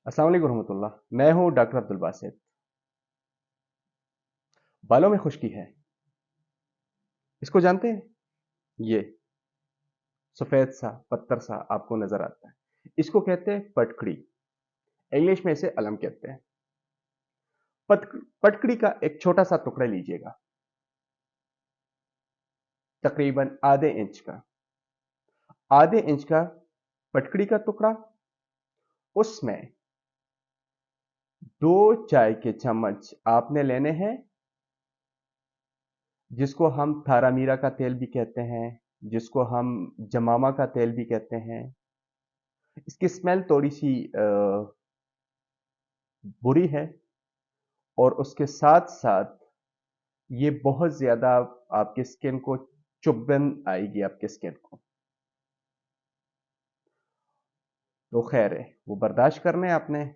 अस्सलाम वालेकुम रहमतुल्लाह। मैं हूं डॉक्टर अब्दुल बासित। बालों में खुश्की है, इसको जानते हैं? ये सफेद सा पत्थर सा आपको नजर आता है, इसको कहते हैं पटकड़ी। इंग्लिश में इसे अलम कहते हैं। पटकड़ी का एक छोटा सा टुकड़ा लीजिएगा, तकरीबन आधे इंच का पटकड़ी का टुकड़ा। उसमें 2 चाय के चम्मच आपने लेने हैं, जिसको हम थारामीरा का तेल भी कहते हैं, जिसको हम जमामा का तेल भी कहते हैं। इसकी स्मेल थोड़ी सी बुरी है, और उसके साथ साथ ये बहुत ज्यादा आपके स्किन को चुभन आएगी आपके स्किन को। तो खैर है, वो बर्दाश्त करना है आपने।